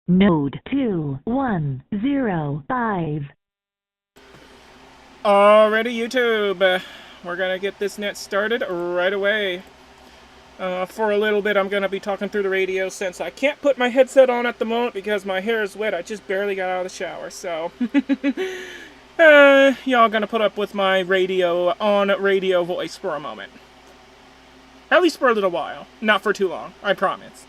Node 2105. Alrighty, YouTube. We're gonna get this net started right away. For a little bit, I'm gonna be talking through the radio since I can't put my headset on at the moment because my hair is wet. I just barely got out of the shower, so y'all gonna put up with my radio voice for a moment. At least for a little while. Not for too long, I promise.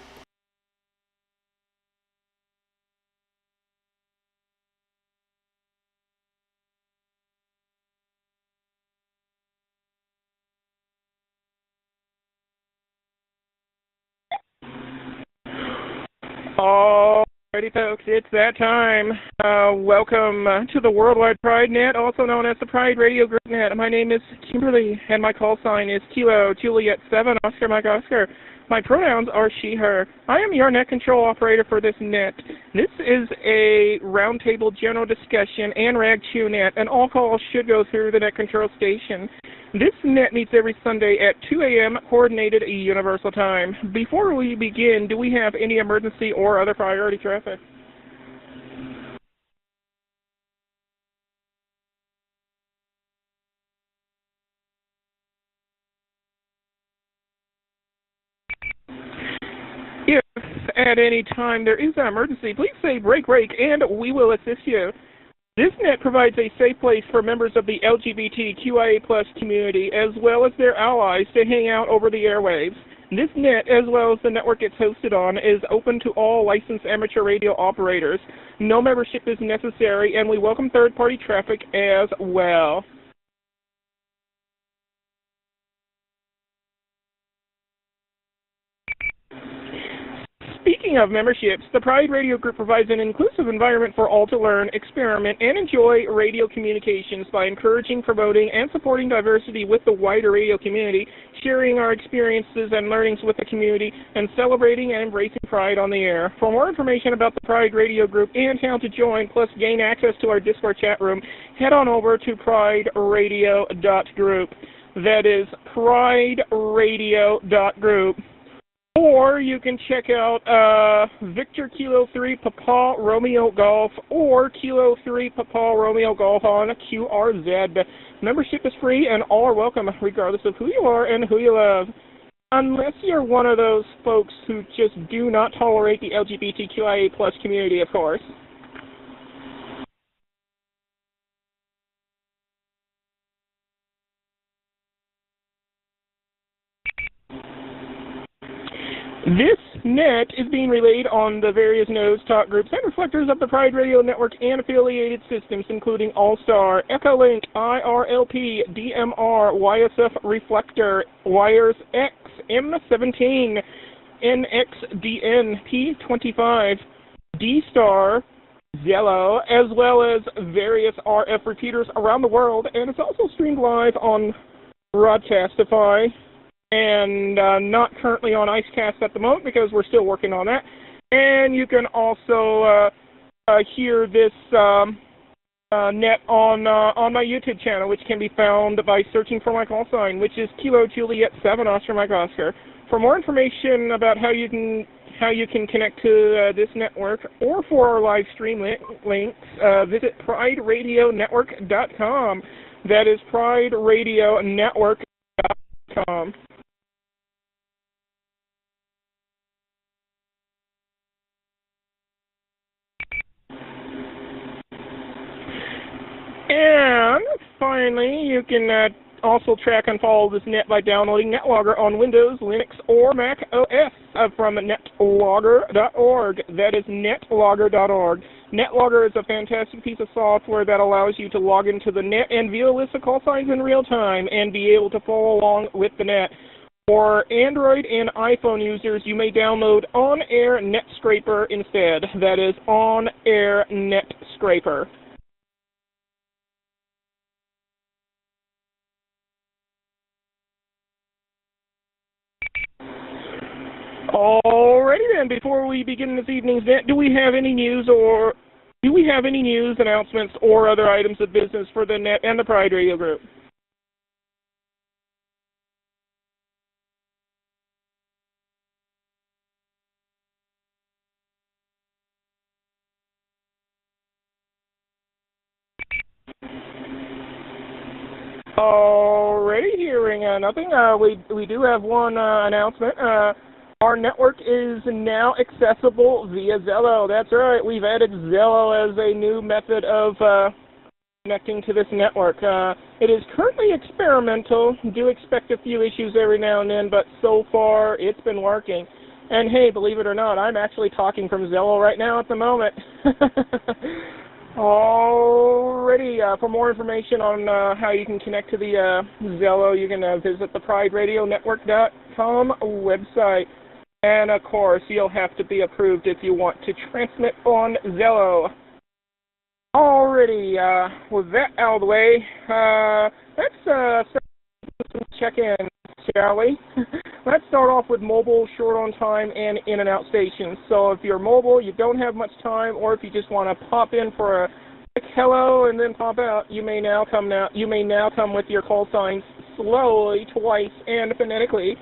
Alrighty, folks, it's that time. Welcome to the Worldwide Pride Net, also known as the Pride Radio Group Net. My name is Kimberly, and my call sign is Kilo Juliet 7 Oscar Mike Oscar. My pronouns are she, her. I am your net control operator for this net. This is a roundtable general discussion and RAG2 net, and all calls should go through the net control station. This net meets every Sunday at 2 a.m. Coordinated Universal Time. Before we begin, do we have any emergency or other priority traffic? If at any time there is an emergency, please say break break and we will assist you. This net provides a safe place for members of the LGBTQIA+ community as well as their allies to hang out over the airwaves. This net, as well as the network it's hosted on, is open to all licensed amateur radio operators. No membership is necessary, and we welcome third-party traffic as well. Speaking of memberships, the Pride Radio Group provides an inclusive environment for all to learn, experiment, and enjoy radio communications by encouraging, promoting, and supporting diversity with the wider radio community, sharing our experiences and learnings with the community, and celebrating and embracing Pride on the air. For more information about the Pride Radio Group and how to join, plus gain access to our Discord chat room, head on over to prideradio.group. That is prideradio.group. Or you can check out Victor Kilo 3 Papa Romeo Golf or Kilo 3 Papa Romeo Golf on QRZ. Membership is free and all are welcome regardless of who you are and who you love. Unless you're one of those folks who just do not tolerate the LGBTQIA+ community, of course. This net is being relayed on the various nodes, talk groups, and reflectors of the Pride Radio Network and affiliated systems, including All-Star, Echolink, IRLP, DMR, YSF Reflector, Wires X, M17, NXDN, P25, D-Star, Zello, as well as various RF repeaters around the world, and it's also streamed live on Broadcastify and not currently on IceCast at the moment because we're still working on that. And you can also hear this net on my YouTube channel, which can be found by searching for my call sign, which is Kilo Juliet 7 Oscar Mike Oscar. For more information about how you can connect to this network or for our live stream links, visit PrideRadioNetwork.com. That is PrideRadioNetwork.com. And finally, you can also track and follow this net by downloading NetLogger on Windows, Linux, or Mac OS from netlogger.org. That is netlogger.org. NetLogger is a fantastic piece of software that allows you to log into the net and view a list of call signs in real time and be able to follow along with the net. For Android and iPhone users, you may download On Air NetScraper instead. That is On Air NetScraper. Alrighty then, before we begin this evening's net, do we have any news, announcements, or other items of business for the net and the Pride Radio Group? Already hearing nothing. We do have one announcement. Our network is now accessible via Zello. That's right. We've added Zello as a new method of connecting to this network. It is currently experimental. Do expect a few issues every now and then, but so far it's been working. And hey, believe it or not, I'm actually talking from Zello right now at the moment. Alrighty, for more information on how you can connect to the Zello, you can visit the PrideRadioNetwork.com website. And of course, you'll have to be approved if you want to transmit on Zello. Alrighty, with that out of the way, let's start some check-ins, shall we? Let's start off with mobile, short on time, and in and out stations. So if you're mobile, you don't have much time, or if you just want to pop in for a quick hello and then pop out, you may now come with your call signs slowly, twice, and phonetically,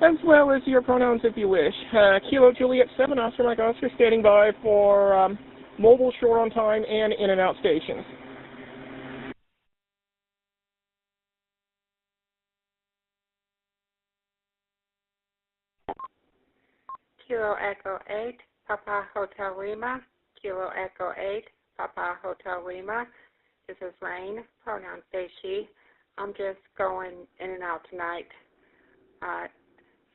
as well as your pronouns if you wish. Kilo Juliet 7, Oscar Mike Oscar, standing by for mobile, short on time, and in and out stations. Kilo Echo 8, Papa Hotel Lima. Kilo Echo 8, Papa Hotel Lima. This is Rain, pronoun they, she. I'm just going in and out tonight.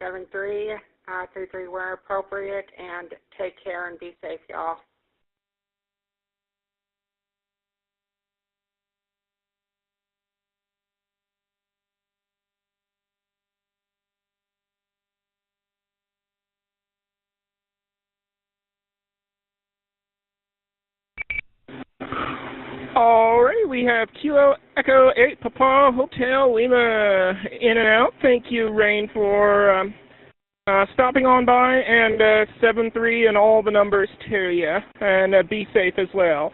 7333 where appropriate, and take care and be safe, y'all. Alright, we have Kilo Echo 8 Papa Hotel Lima in and out. Thank you, Rain, for stopping on by, and 7-3 and all the numbers to you, and be safe as well.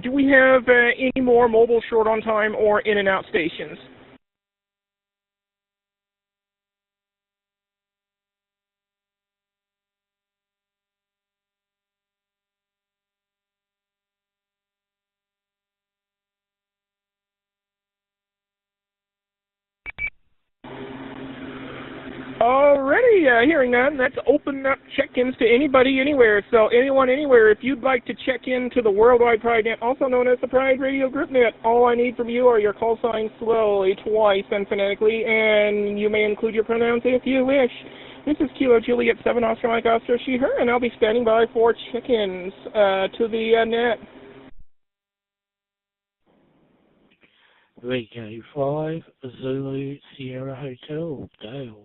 Do we have any more mobile short on time or in and out stations? Alrighty, hearing none, let's open up check-ins to anybody, anywhere. So anyone, anywhere, if you'd like to check in to the Worldwide Pride Net, also known as the Pride Radio Group Net, all I need from you are your call signs slowly, twice, and phonetically, and you may include your pronouns if you wish. This is Kilo Juliet 7, Oscar Mike Oscar, she, her, and I'll be standing by for check-ins to the net. Rico 5, Zulu Sierra Hotel, Dale.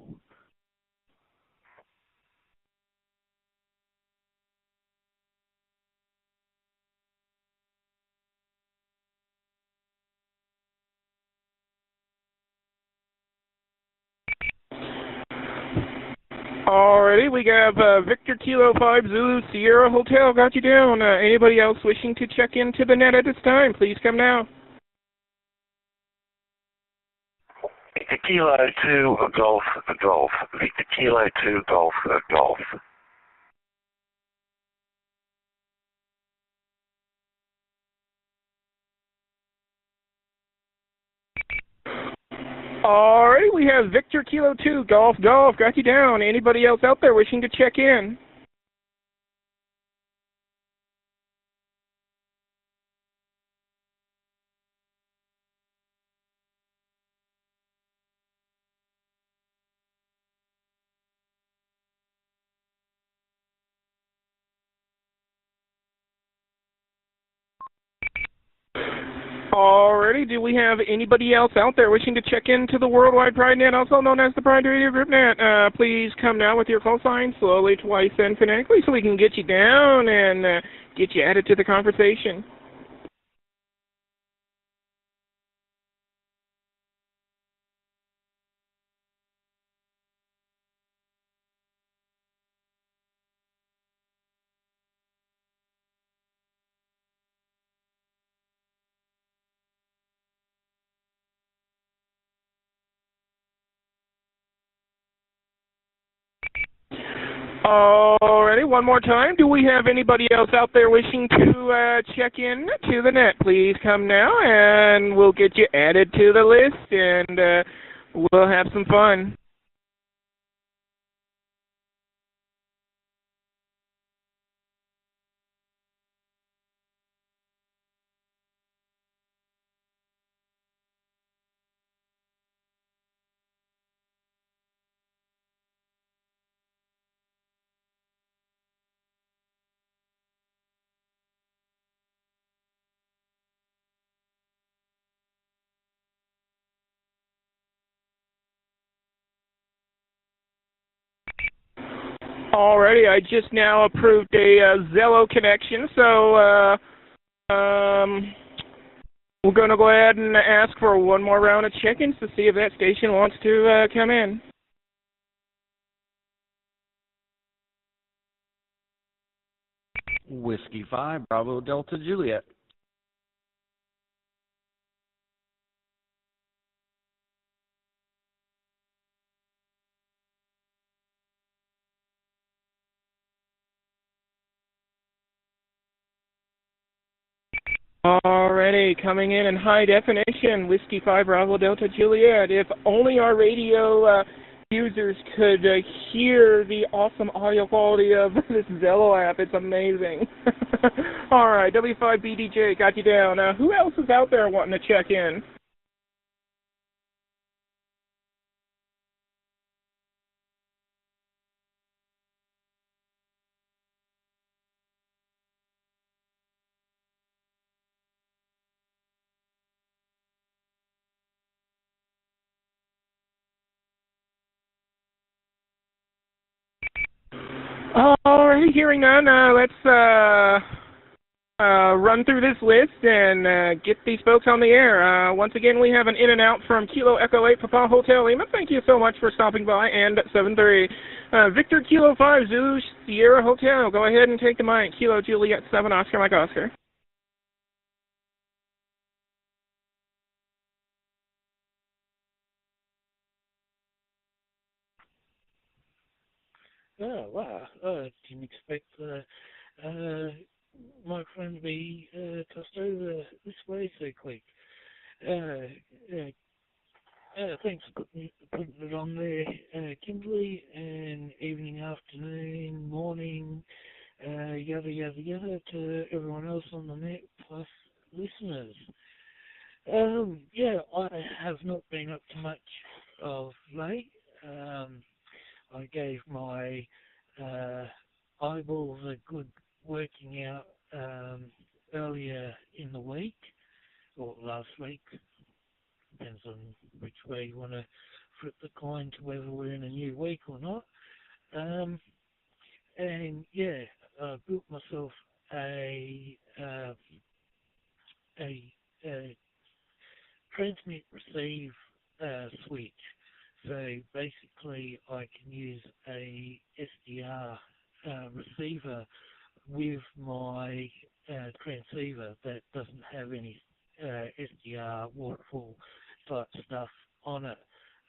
Alrighty, we have Victor Kilo 5 Zulu Sierra Hotel, got you down. Anybody else wishing to check into the net at this time, please come now. Victor Kilo 2 Golf Golf. Victor Kilo 2 Golf Golf. Alright, we have Victor Kilo 2 Golf Golf, got you down. Anybody else out there wishing to check in? Alrighty, do we have anybody else out there wishing to check into the Worldwide Pride Net, also known as the Pride Radio Group Net? Please come now with your call sign, slowly, twice, and phonetically, so we can get you down and get you added to the conversation. Alrighty, one more time. Do we have anybody else out there wishing to check in to the net? Please come now, and we'll get you added to the list, and we'll have some fun. Alrighty, I just now approved a Zello connection, so we're going to go ahead and ask for one more round of check-ins to see if that station wants to come in. Whiskey 5, Bravo Delta Juliet. Alrighty, coming in high definition, Whiskey 5 Bravo Delta Juliet. If only our radio users could hear the awesome audio quality of this Zello app. It's amazing. Alright, W5BDJ, got you down. Who else is out there wanting to check in? Alrighty, hearing none, let's run through this list and get these folks on the air. Once again, we have an in and out from Kilo Echo 8 Papa Hotel Lima. Thank you so much for stopping by. And 7-3, Victor Kilo 5 Zulu Sierra Hotel. Go ahead and take the mic. Kilo Juliet 7 Oscar Mike Oscar. Oh, wow. I didn't expect my friend to be tossed over this way so quick. Thanks for putting it on there, Kimberly, and evening, afternoon, morning, yada, yada, yada, to everyone else on the net, plus listeners. I have not been up to much of late. I gave my eyeballs a good working out earlier in the week, or last week. Depends on which way you want to flip the coin to whether we're in a new week or not. I built myself a transmit receive switch. So basically, I can use a SDR receiver with my transceiver that doesn't have any SDR waterfall type stuff on it.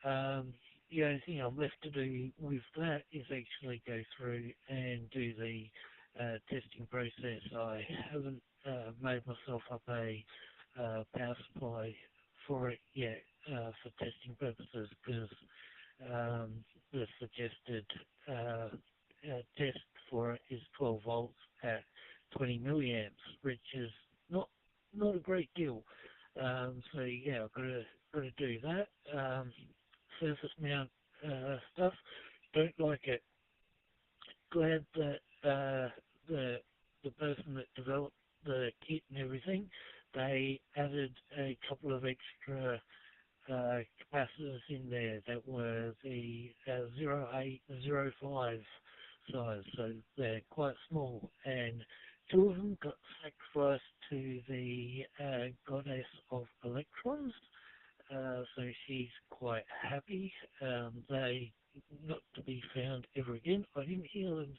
The only thing I'm left to do with that is actually go through and do the testing process. I haven't made myself up a power supply for it yet for testing purposes, because the suggested test for it is 12 volts at 20 milliamps, which is not a great deal. I've got to do that. Surface mount stuff, don't like it. Glad that the person that developed the kit and everything, they added a couple of extra capacitors in there that were the 0805 size, so they're quite small, and two of them got sacrificed to the goddess of electrons, so she's quite happy. They not to be found ever again. I didn't hear them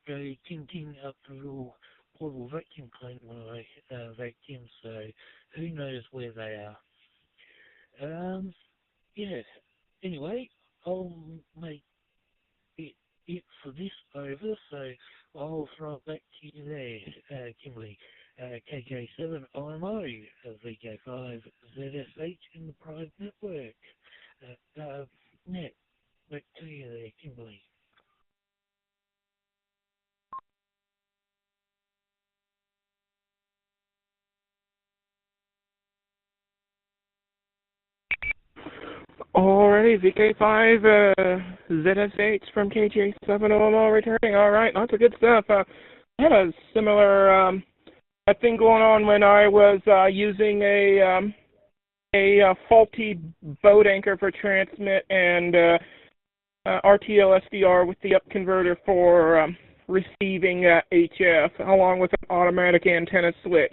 go ting-ting up the little portable vacuum cleaner when I vacuum, so who knows where they are. Anyway, I'll make it for this over. So I'll throw it back to you there, Kimberly. KJ7 IMO, VK5 ZSH in the private network. Net, back to you there, Kimberly. Alrighty, VK5 ZSH from KJ7 OMO returning. Alright, lots of good stuff. I had a similar thing going on when I was using a faulty boat anchor for transmit and RTL SDR with the up converter for receiving HF, along with an automatic antenna switch.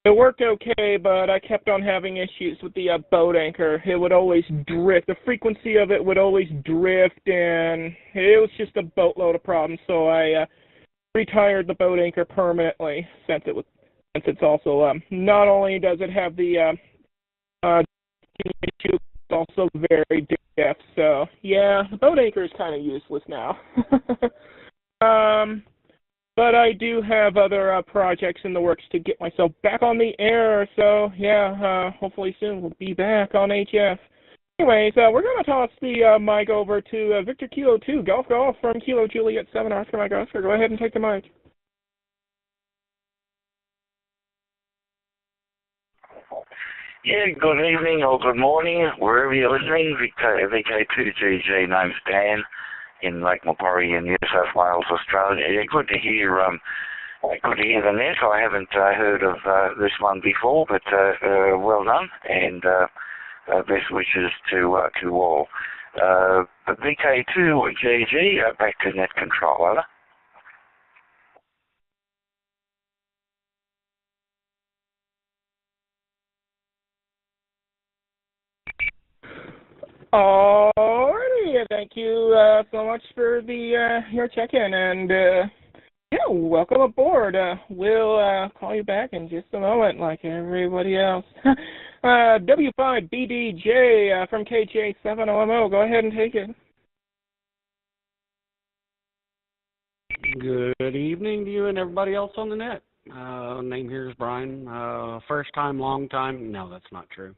It worked okay, but I kept on having issues with the boat anchor. It would always drift. The frequency of it would always drift, and it was just a boatload of problems. So I retired the boat anchor permanently, since it's also not only does it have the issue, it's also very deaf. So yeah, the boat anchor is kind of useless now. But I do have other projects in the works to get myself back on the air, so yeah, hopefully soon we'll be back on HF. Anyways, we're going to toss the mic over to Victor Kilo 2, Golf Golf from Kilo Juliet 7, Oscar Mike Oscar. Go ahead and take the mic. Yeah, good evening or good morning, wherever you're listening. VK2GG, name's Dan, in Lake Macquarie in New South Wales, Australia. Yeah, good to hear the net. I haven't heard of this one before, but well done, and best wishes to all. VK2GG, back to net control, over. Alrighty, thank you so much for the your check-in, and yeah, welcome aboard. We'll call you back in just a moment, like everybody else. W5BDJ from KJ7OMO, go ahead and take it. Good evening to you and everybody else on the net. Name here is Brian. First time, long time. No, that's not true.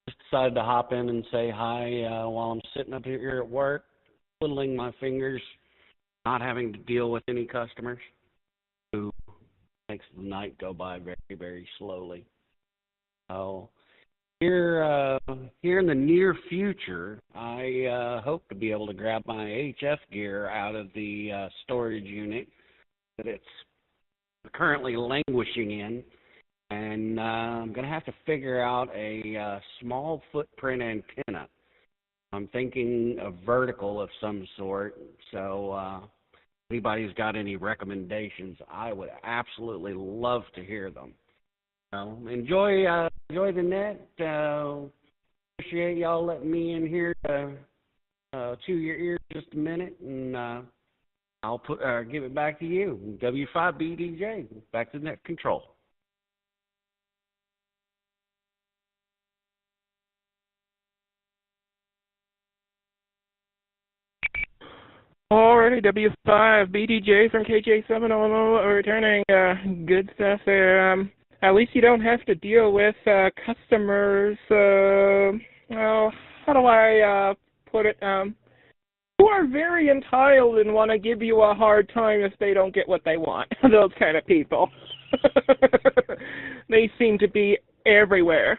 Just decided to hop in and say hi while I'm sitting up here at work, twiddling my fingers, not having to deal with any customers, who makes the night go by very, very slowly. So here in the near future, I hope to be able to grab my HF gear out of the storage unit that it's currently languishing in. And I'm going to have to figure out a small footprint antenna. I'm thinking a vertical of some sort. So if anybody's got any recommendations, I would absolutely love to hear them. So enjoy the net. Appreciate y'all letting me in here to your ears just a minute, and I'll give it back to you. W5BDJ, back to net control. Alrighty, W5BDJ from KJ7OMO returning. Good stuff there. At least you don't have to deal with customers, well, how do I put it, who are very entitled and want to give you a hard time if they don't get what they want. Those kind of people. They seem to be everywhere.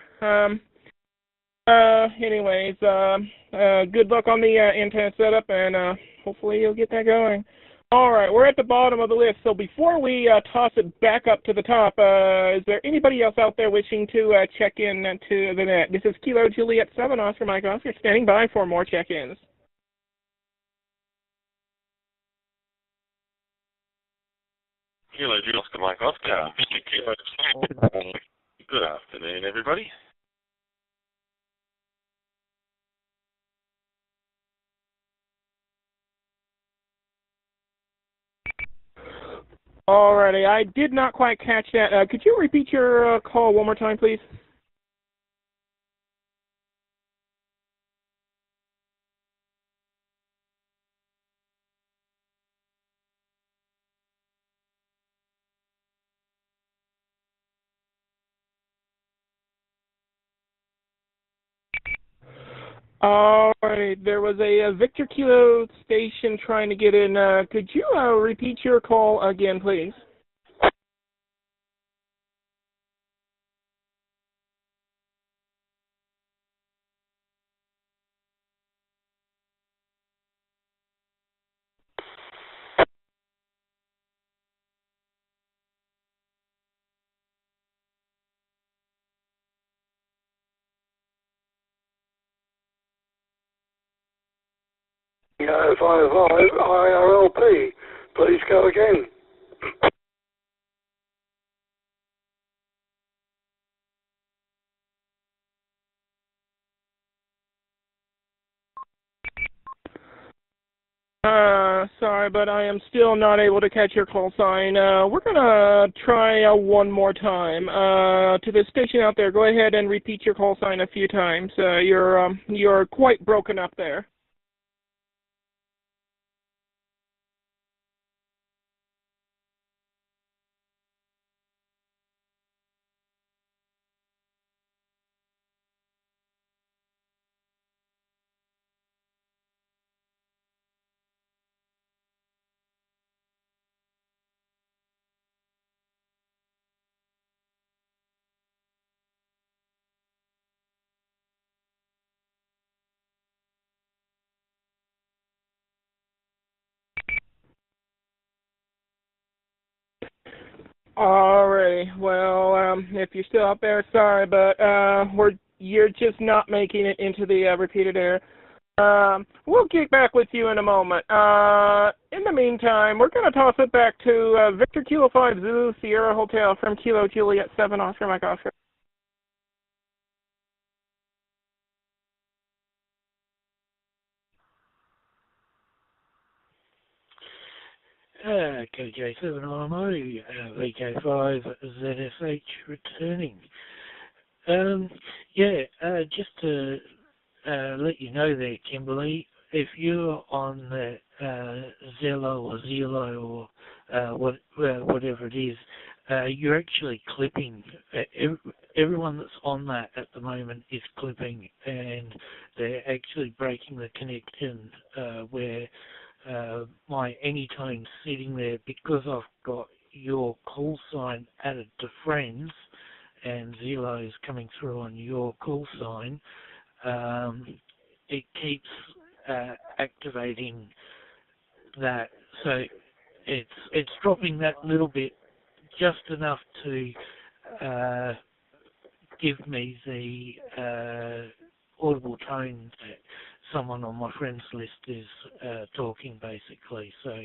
Anyways, good luck on the antenna setup, and hopefully you'll get that going. All right, we're at the bottom of the list, so before we toss it back up to the top, is there anybody else out there wishing to check in to the net? This is Kilo Juliet 7, Oscar Mike Oscar, standing by for more check-ins. Kilo Juliet Oscar Mike Oscar, Kilo 7. Good afternoon, everybody. Alrighty, I did not quite catch that. Could you repeat your call one more time, please? Alright, there was a Victor Kilo station trying to get in. Could you repeat your call again, please? Go 55 IRLP. Please go again. Sorry, but I am still not able to catch your call sign. We're gonna try one more time. To the station out there, go ahead and repeat your call sign a few times. You're quite broken up there. Alrighty. Well, if you're still out there, sorry, but you're just not making it into the repeated air. We'll get back with you in a moment. In the meantime, we're going to toss it back to Victor Kilo 5 Zulu Sierra Hotel from Kilo Juliet 7 Oscar Mike Oscar. KJ7 RMO, VK5 ZSH returning. Just to let you know there, Kimberly, if you're on the Zello or Zelo or whatever it is, you're actually clipping. Everyone that's on that at the moment is clipping, and they're actually breaking the connection where my Anytone's sitting there, because I've got your call sign added to friends and Zelo's coming through on your call sign. It keeps activating that, so it's dropping that little bit, just enough to give me the audible tone that someone on my friends list is talking, basically. So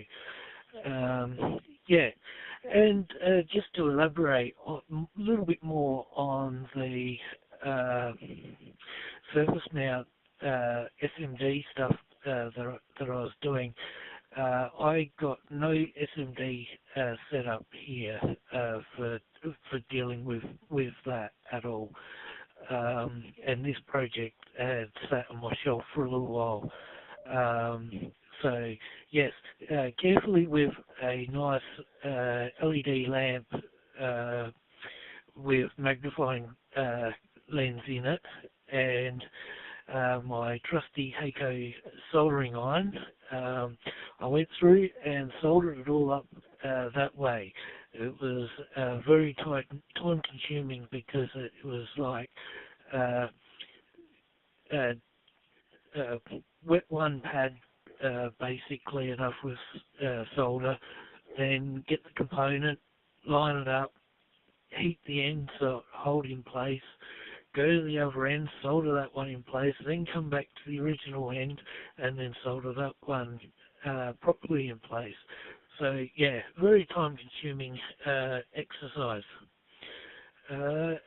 and just to elaborate a little bit more on the surface mount SMD stuff that I was doing. I got no SMD set up here for dealing with that at all. And this project had sat on my shelf for a little while. So yes, carefully with a nice LED lamp with magnifying lens in it, and my trusty Heiko soldering iron. I went through and soldered it all up that way. It was very time consuming, because it was like wet one pad basically enough with solder, then get the component, line it up, heat the end so it hold in place, go to the other end, solder that one in place, then come back to the original end and then solder that one properly in place. So yeah, very time consuming exercise.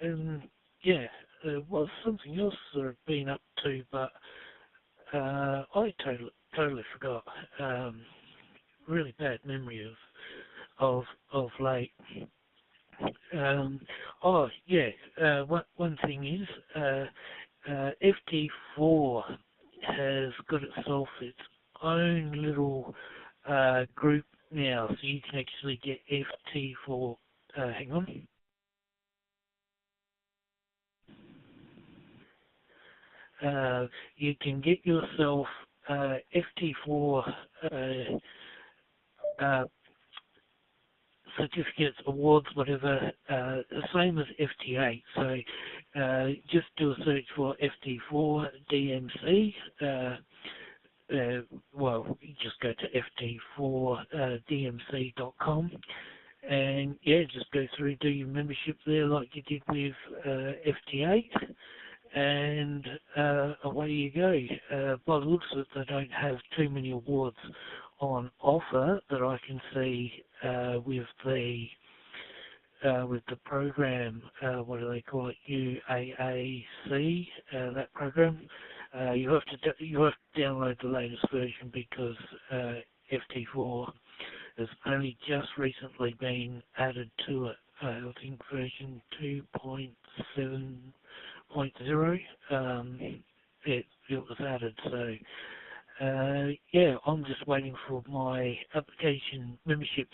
And yeah, there was something else that I've been up to, but I totally forgot. Really bad memory of late. One thing is, FT4 has got itself its own little group now, so you can actually get FT4. Hang on. you can get yourself FT4 certificates, awards, whatever, the same as FT8. So just do a search for FT4 DMC. Well, you just go to ft4dmc.com and yeah, just go through, do your membership there like you did with FT8, and away you go. By the looks of it, they don't have too many awards on offer that I can see with the program. What do they call it? UAAC. That program. You have to download the latest version because FT4 has only just recently been added to it. I think version 2.7.0. It was added. So yeah, I'm just waiting for my application membership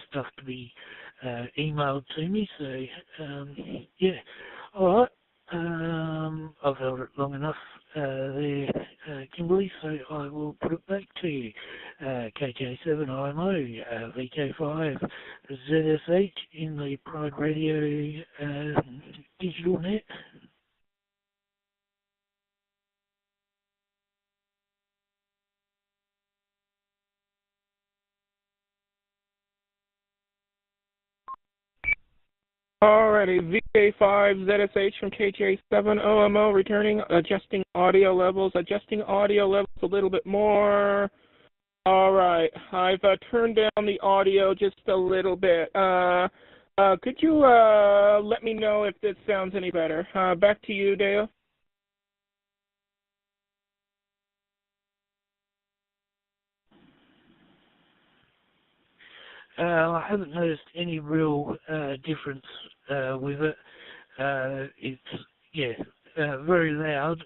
stuff to be emailed to me. So yeah, all right. I've held it long enough there, Kimberly, so I will put it back to you. KJ7IMO, VK5, ZSH in the Pride Radio digital net. Alrighty, VK5 ZSH from KJ7OMO returning, adjusting audio levels a little bit more. Alright, I've turned down the audio just a little bit. Could you let me know if this sounds any better? Back to you, Dale. I haven't noticed any real difference with it. It's very loud,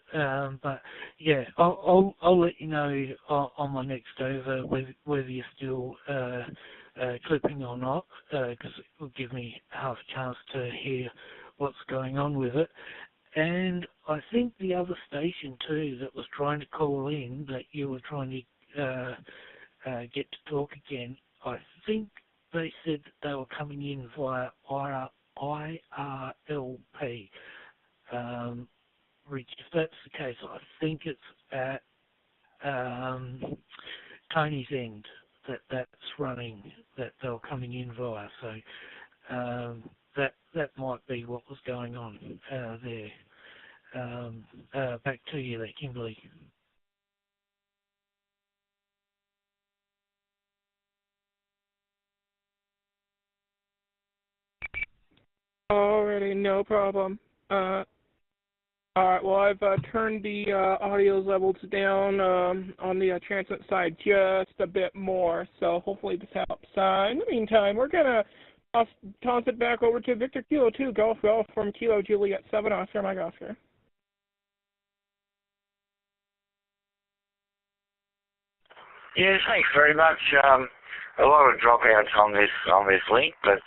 but yeah, I'll let you know on my next over whether you're still clipping or not, because it will give me half a chance to hear what's going on with it. And I think the other station too that was trying to call in, that you were trying to get to talk again, I think they said that they were coming in via IRLP. Rich, if that's the case, I think it's at Tony's end that's running, that they were coming in via. So that might be what was going on there. Back to you there, Kimberly. Alrighty, no problem. Alright, well, I've turned the audio levels down on the transmit side just a bit more, so hopefully this helps. In the meantime, we're going to toss it back over to Victor Kilo 2, Golf from Kilo Juliet 7, Oscar Mike Oscar. Yes, thanks very much. A lot of dropouts on this link, but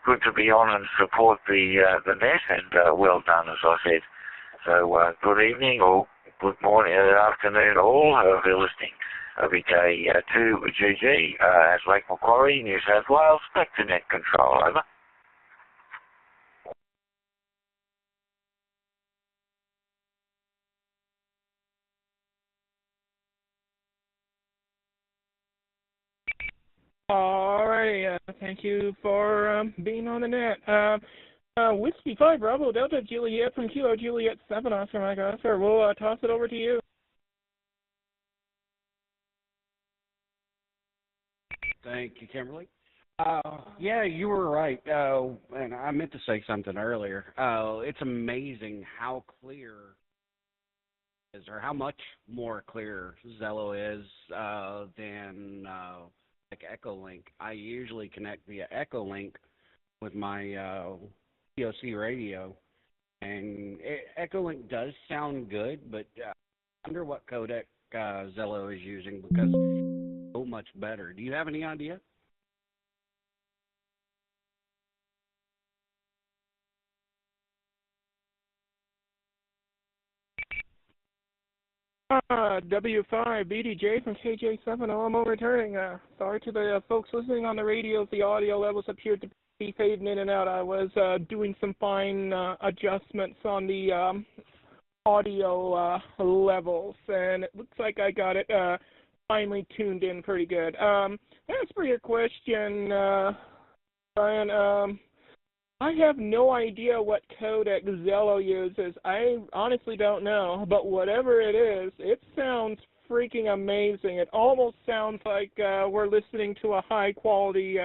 good to be on and support the net, and well done, as I said. So good evening or good morning, afternoon, all who are listening. VK2GG at Lake Macquarie, New South Wales. Back to net control. Over. Alrighty, thank you for being on the net. Whiskey 5 Bravo Delta Juliet from Kilo Juliet 7, Oscar Mike Oscar. We'll toss it over to you. Thank you, Kimberly. Yeah, you were right. And I meant to say something earlier. It's amazing how clear is, or how much more clear Zello is than like Echolink. I usually connect via Echolink with my POC radio, and Echolink does sound good, but I wonder what codec Zello is using, because it's so much better. Do you have any idea? W5BDJ from KJ7. I'm returning. Sorry to the folks listening on the radios. The audio levels appeared to be fading in and out. I was doing some fine adjustments on the audio levels, and it looks like I got it finally tuned in pretty good. As for your question, Brian, I have no idea what codec Zello uses. I honestly don't know, but whatever it is, it sounds freaking amazing. It almost sounds like we're listening to a high-quality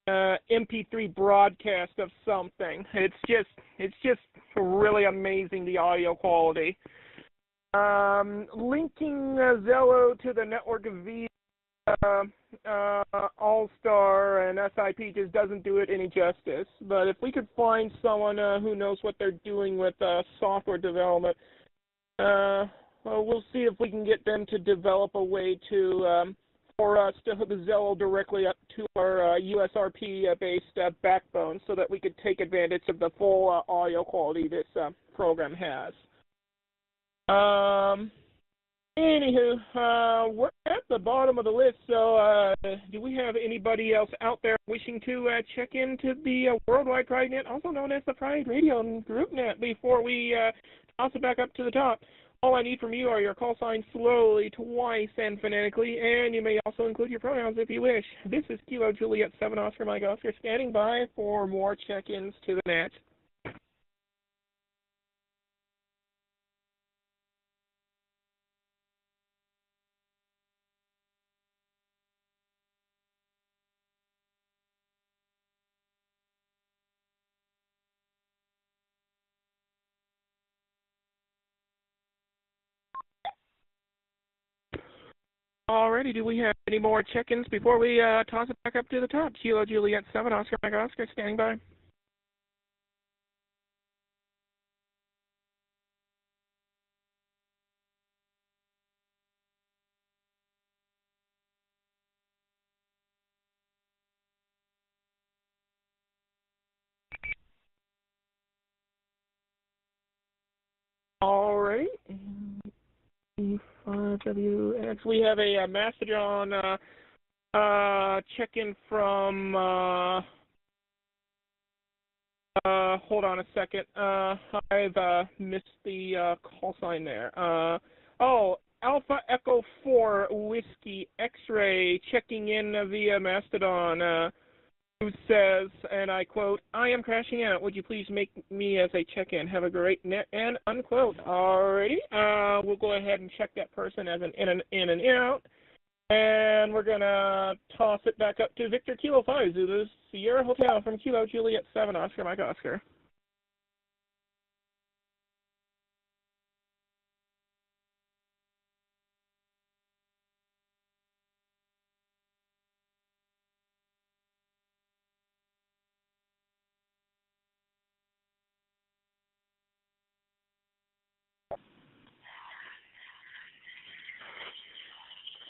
MP3 broadcast of something. It's just really amazing, the audio quality. Linking Zello to the network via All-Star and SIP just doesn't do it any justice. But if we could find someone who knows what they're doing with software development, well, we'll see if we can get them to develop a way to for us to hook Zello directly up to our USRP-based backbone, so that we could take advantage of the full audio quality this program has. Anywho, we're at the bottom of the list, so do we have anybody else out there wishing to check into the Worldwide Pride Net, also known as the Pride Radio Group Net, before we toss it back up to the top? All I need from you are your call signs slowly, twice, and phonetically, and you may also include your pronouns if you wish. This is Kilo Juliet 7 Oscar Mike Oscar standing by for more check-ins to the net. Alrighty, do we have any more check-ins before we toss it back up to the top? Kilo Juliet 7 Oscar Mike Oscar standing by. Alright. E5WX. We have a Mastodon check-in from, hold on a second. I've missed the call sign there. Alpha Echo 4 Whiskey X-Ray checking in via Mastodon, who says, and I quote, "I am crashing out. Would you please make me as a check-in? Have a great net," and unquote. Alrighty, we'll go ahead and check that person as an in and out, and we're gonna toss it back up to Victor Kilo 5 Zulu Sierra Hotel from Kilo Juliet 7 Oscar Mike Oscar.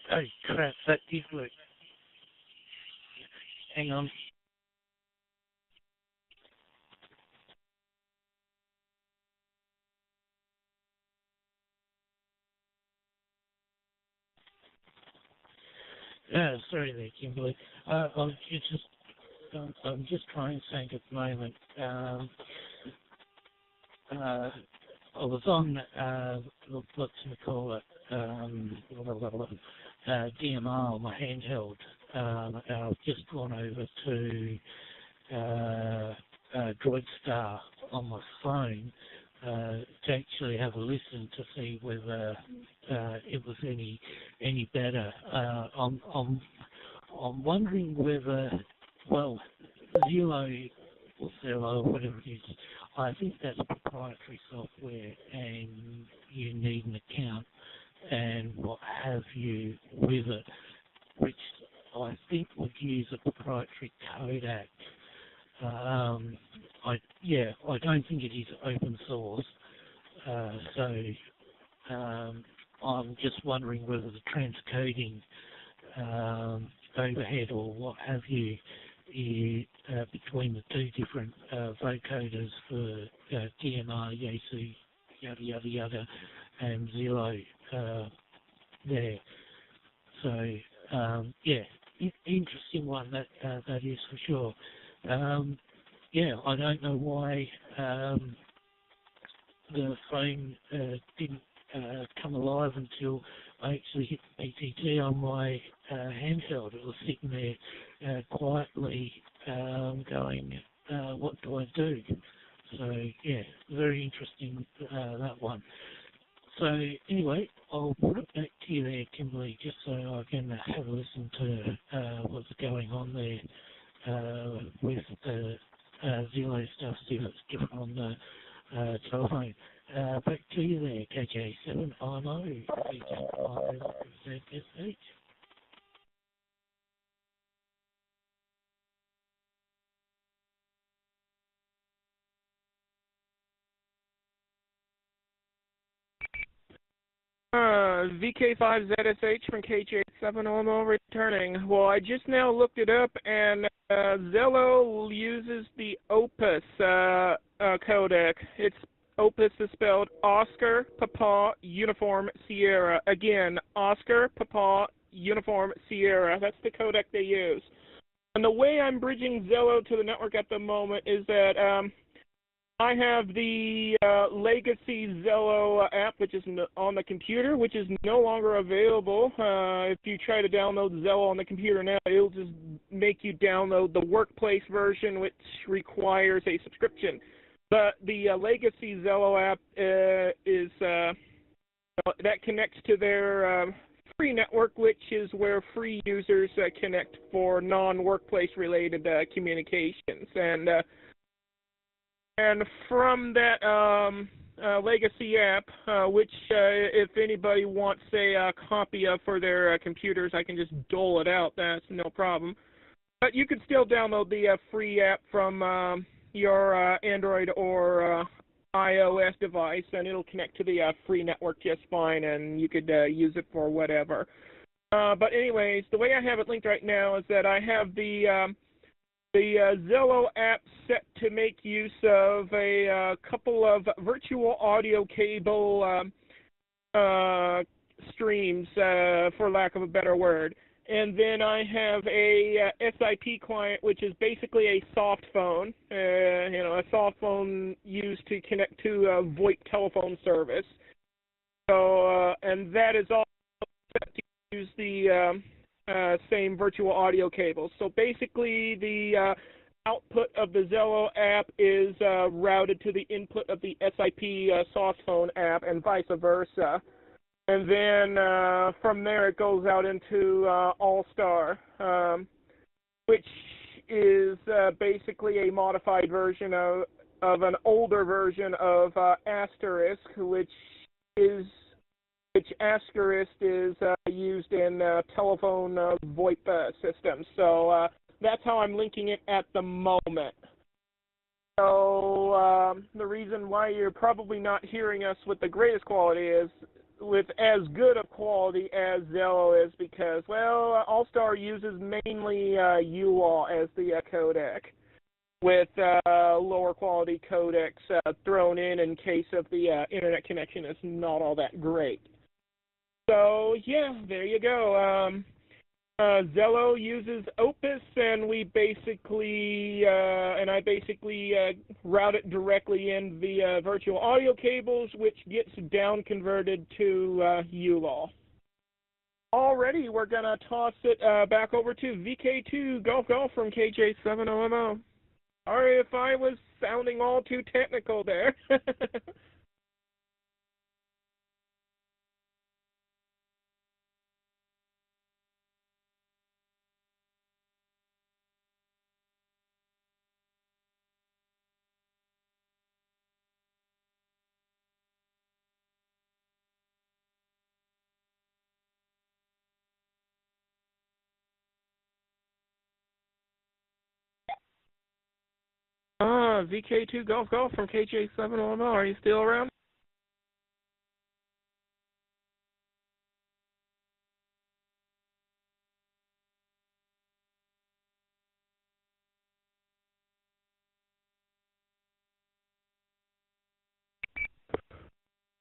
Oh crap, that did work. Hang on. Sorry there, Kimberly. I'm just trying to think at the moment. I was on, what's it called, DMR on my handheld. I've just gone over to DroidStar on my phone to actually have a listen to see whether it was any better. I'm wondering whether, well, Zello or Zello, whatever it is, I think that's proprietary software, and you need an account and what have you with it, which I think would use a proprietary codec. I don't think it is open source, so I'm just wondering whether the transcoding overhead or what have you between the two different vocoders for DMR, Yaesu, yada yada yada, and Zillow there. So yeah, interesting one that is for sure. Yeah, I don't know why the phone didn't come alive until I actually hit BTT on my handheld. It was sitting there quietly going, what do I do? So yeah, very interesting, that one. So anyway, I'll put it back to you there, Kimberly, just so I can have a listen to what's going on there with the Zillow stuff, see if it's different on the telephone. Back to you there, KJ7IMO, ZSH. VK5ZSH from KJ7OMO returning. Well, I just now looked it up, and Zello uses the Opus codec. Opus is spelled Oscar, Papa, Uniform, Sierra. Again, Oscar, Papa, Uniform, Sierra. That's the codec they use. And the way I'm bridging Zello to the network at the moment is that I have the legacy Zello app, which is on the computer, which is no longer available. If you try to download Zello on the computer now, it'll just make you download the workplace version, which requires a subscription. But the legacy Zello app is that connects to their free network, which is where free users connect for non-workplace related communications. And from that legacy app, which if anybody wants a copy of for their computers, I can just dole it out. That's no problem. But you can still download the free app from your Android or iOS device, and it'll connect to the free network just fine, and you could use it for whatever. But anyways, the way I have it linked right now is that I have the Zello app set to make use of a couple of virtual audio cable streams, for lack of a better word. And then I have a SIP client, which is basically a soft phone, a soft phone used to connect to a VoIP telephone service. So, and that is all set to use the same virtual audio cables. So basically, the output of the Zello app is routed to the input of the SIP soft phone app, and vice versa. And then from there it goes out into All-Star, which is basically a modified version of an older version of Asterisk, which Asterisk is used in telephone VoIP systems. So that's how I'm linking it at the moment. So the reason why you're probably not hearing us with the greatest quality is with as good of quality as Zello is because, well, All-Star uses mainly UAW as the codec, with lower quality codecs thrown in case of the internet connection is not all that great. So yeah, there you go. Zello uses Opus, and I basically route it directly in via virtual audio cables, which gets down converted to ULAW. Alrighty, we're gonna toss it back over to VK2 Golf Golf from KJ7OMO. Sorry if I was sounding all too technical there. VK2 Golf Golf from KJ7OMO. Are you still around?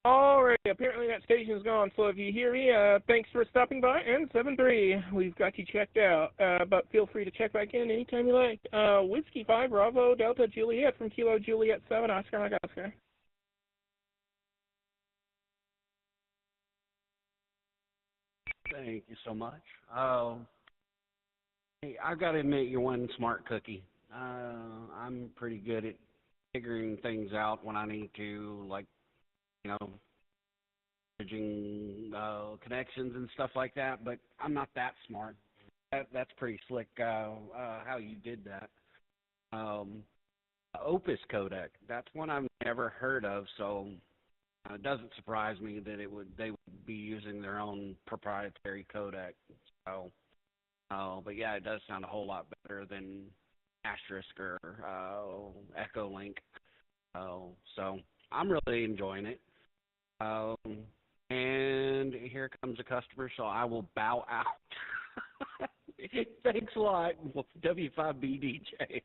Alright, apparently that station's gone, so if you hear me, thanks for stopping by, and 7-3, we've got you checked out, but feel free to check back in anytime you like. Whiskey 5, Bravo, Delta, Juliet, from Kilo Juliet 7, Oscar, Mike Oscar. Thank you so much. Hey, I've got to admit, you're one smart cookie. I'm pretty good at figuring things out when I need to, like, you know, bridging connections and stuff like that, but I'm not that smart. That's pretty slick how you did that. Opus codec, that's one I've never heard of, so it doesn't surprise me that they would be using their own proprietary codec. So, but yeah, it does sound a whole lot better than Asterisk or Echolink. So I'm really enjoying it. And here comes a customer, so I will bow out. Thanks a lot, W5BDJ.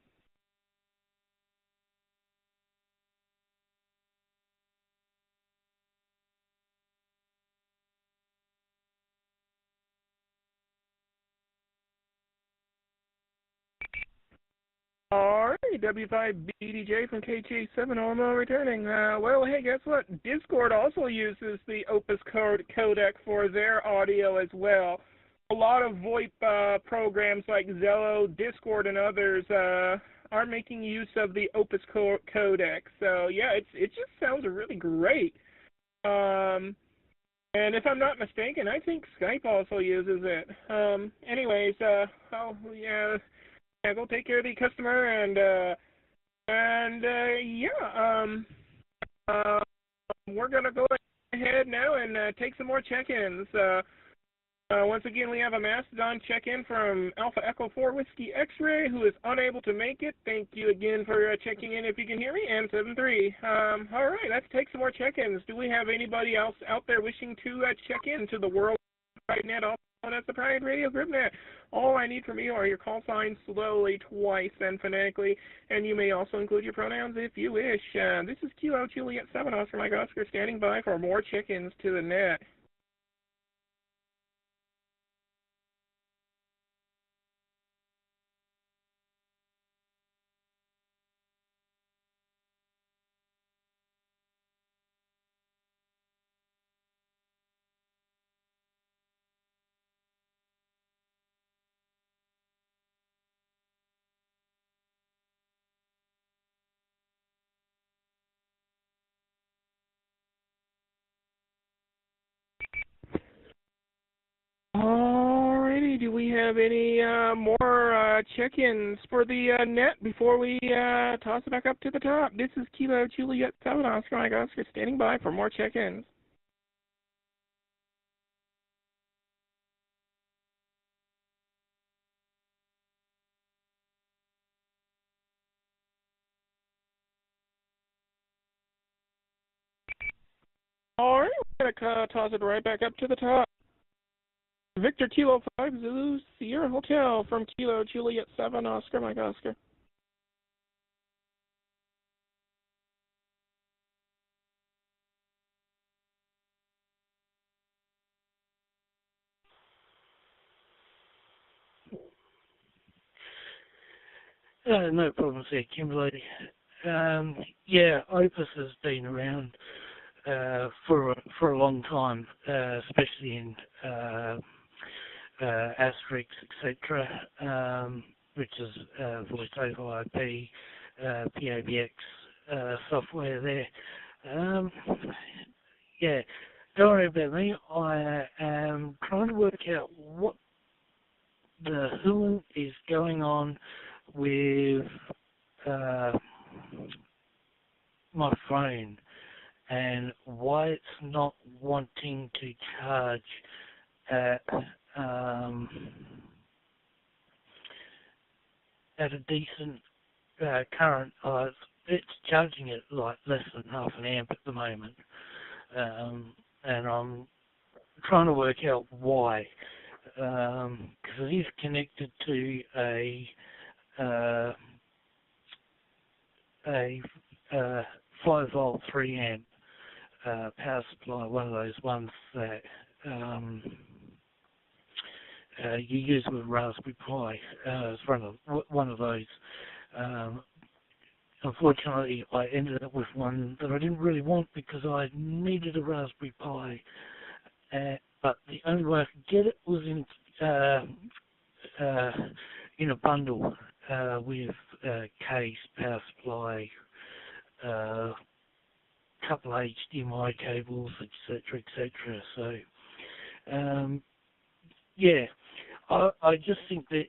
Alright, W5BDJ from KT7 Almo returning. Well, hey, guess what? Discord also uses the Opus codec for their audio as well. A lot of VoIP programs like Zello, Discord, and others are making use of the Opus codec. So, yeah, it just sounds really great. And if I'm not mistaken, I think Skype also uses it. Anyways, oh, yeah. Yeah, go take care of the customer, we're gonna go ahead now and take some more check-ins. Once again, we have a Mastodon check-in from Alpha Echo 4 Whiskey X-Ray, who is unable to make it. Thank you again for checking in if you can hear me, and 7-3. All right, let's take some more check-ins. Do we have anybody else out there wishing to check in to the World Wide Net, also known as the Pride Radio GroupNet? All I need from you are your call signs slowly, twice, and phonetically, and you may also include your pronouns if you wish. This is Kilo Juliet 7, Oscar Mike Oscar, standing by for more check-ins to the net. Alrighty, do we have any more check-ins for the net before we toss it back up to the top? This is Kilo Juliet 7, Oscar Mike Oscar, standing by for more check-ins. Alright, we're going to toss it right back up to the top. Victor Kilo 5 Zulu Sierra Hotel from Kilo Juliet 7, Oscar Mike Oscar. No problems there, Kimberly. Yeah, Opus has been around for a long time, especially in Asterisk, etc., which is voice over IP, PABX software there. Yeah, don't worry about me. I am trying to work out what the hell is going on with my phone and why it's not wanting to charge at a decent current. It's charging at like less than half an amp at the moment, and I'm trying to work out why, because it is connected to a 5 volt 3 amp power supply, one of those ones that you use with Raspberry Pi. It's one of those. Unfortunately, I ended up with one that I didn't really want because I needed a Raspberry Pi, but the only way I could get it was in a bundle with case, power supply, couple of HDMI cables, etc., etc. So, yeah, I just think that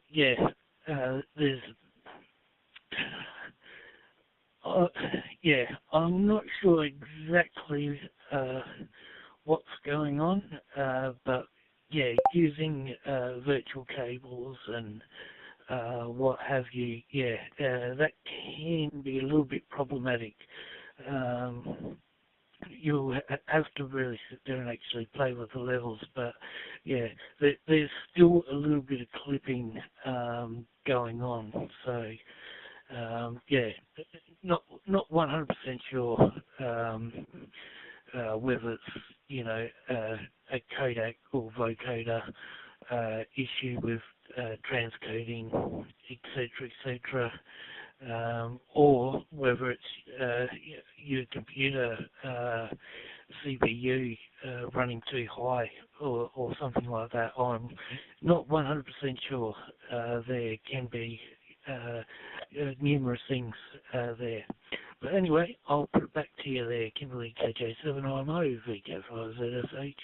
there's. I'm not sure exactly what's going on, but yeah, using virtual cables and what have you, that can be a little bit problematic. You'll have to really sit there and actually play with the levels, but yeah, there's still a little bit of clipping going on, so not 100% sure whether it's a codec or vocoder issue with transcoding, etc., or whether it's your computer CPU running too high or something like that. I'm not 100% sure. There can be numerous things there. But anyway, I'll put it back to you there, Kimberly KJ7IMO, VK5ZSH.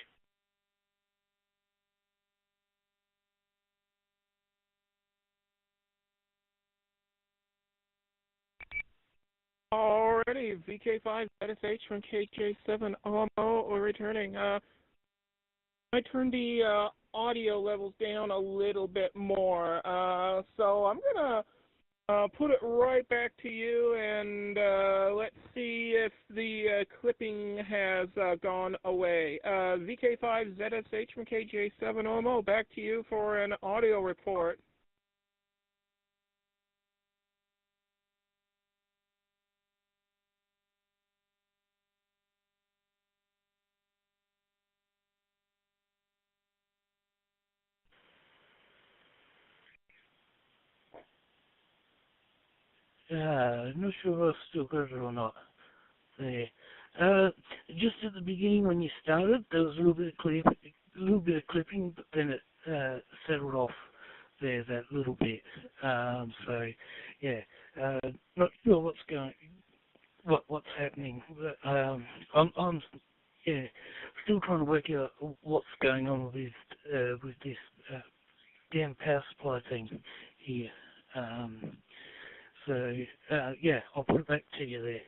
Alrighty, VK5ZSH from KJ7IMO, we're returning. I turned the audio levels down a little bit more, so I'm gonna put it right back to you, and let's see if the clipping has gone away. VK5ZSH from KJ7OMO, back to you for an audio report. Not sure if I've still got it or not. There. Just at the beginning when you started, there was a little bit of clipping, but then it settled off there that little bit. So yeah, not sure what's happening. But, I'm still trying to work out what's going on with this damn power supply thing here. So, I'll put it back to you there.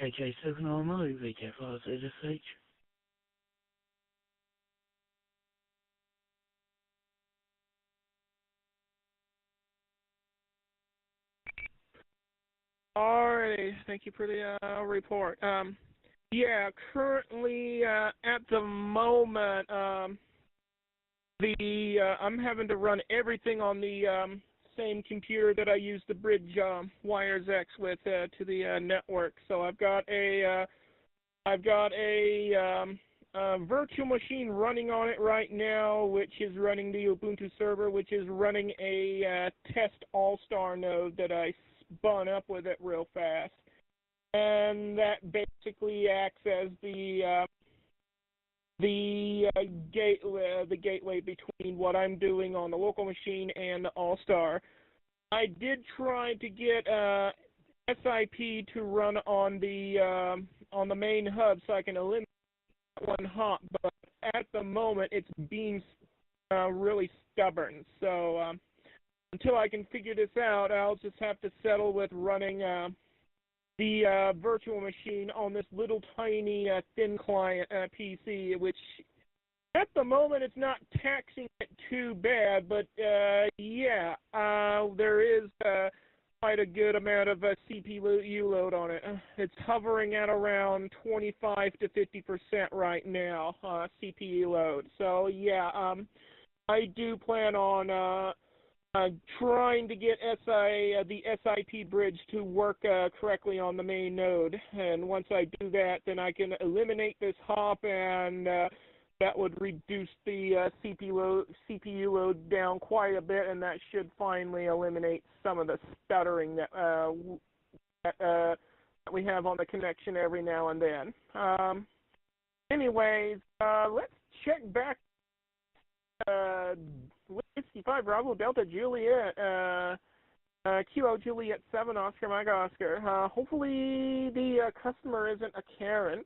KJ7RMO, VK5ZSH. Alrighty, thank you for the report. Currently, at the moment, I'm having to run everything on the same computer that I use to bridge Wires X with to the network. So I've got a virtual machine running on it right now, which is running the Ubuntu server, which is running a test all-star node that I spun up with it real fast, and that basically acts as the gateway between what I'm doing on the local machine and the All-Star. I did try to get SIP to run on the main hub so I can eliminate one hop, but at the moment it's being really stubborn. So until I can figure this out, I'll just have to settle with running the virtual machine on this little tiny thin client PC, which at the moment it's not taxing it too bad, but there is quite a good amount of CPU load on it. It's hovering at around 25 to 50% right now, CPU load. So I do plan on trying to get the SIP bridge to work correctly on the main node. And once I do that, then I can eliminate this hop, and that would reduce the CPU load down quite a bit, and that should finally eliminate some of the stuttering that we have on the connection every now and then. Anyways, let's check back. 65 Bravo Delta Juliet, Kilo Juliet 7 Oscar Mike Oscar. Hopefully the customer isn't a Karen.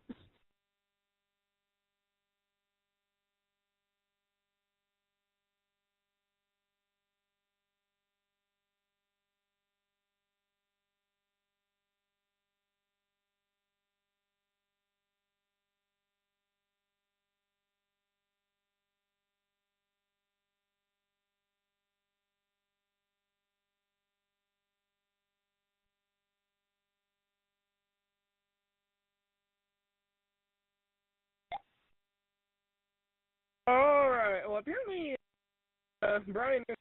Alright, well apparently Brian is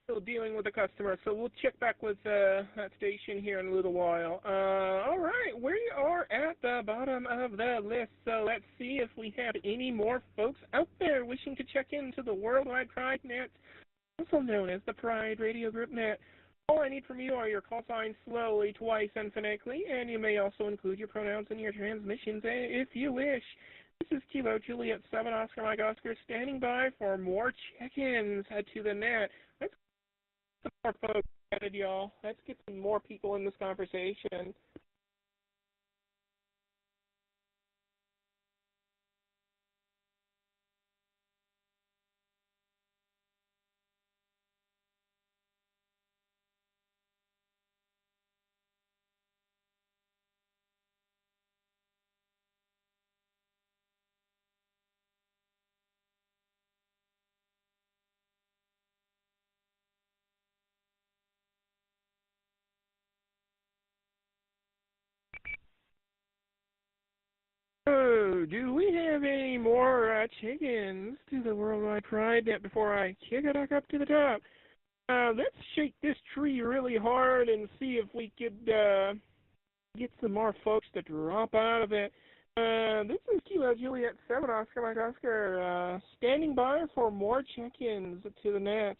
still dealing with the customer, so we'll check back with that station here in a little while. Alright, we are at the bottom of the list, so let's see if we have any more folks out there wishing to check into the Worldwide Pride Net, also known as the Pride Radio Group Net. All I need from you are your call signs slowly, twice, and phonetically, and you may also include your pronouns in your transmissions if you wish. This is Kilo Juliet 7 Oscar Mike Oscar standing by for more check-ins to the net. Let's get some more folks added, y'all. Let's get some more people in this conversation. Oh, do we have any more chickens to the Worldwide Pride Net before I kick it back up to the top? Let's shake this tree really hard and see if we could get some more folks to drop out of it. This is Kilo Juliet 7 Oscar Mike Oscar standing by for more check-ins to the net.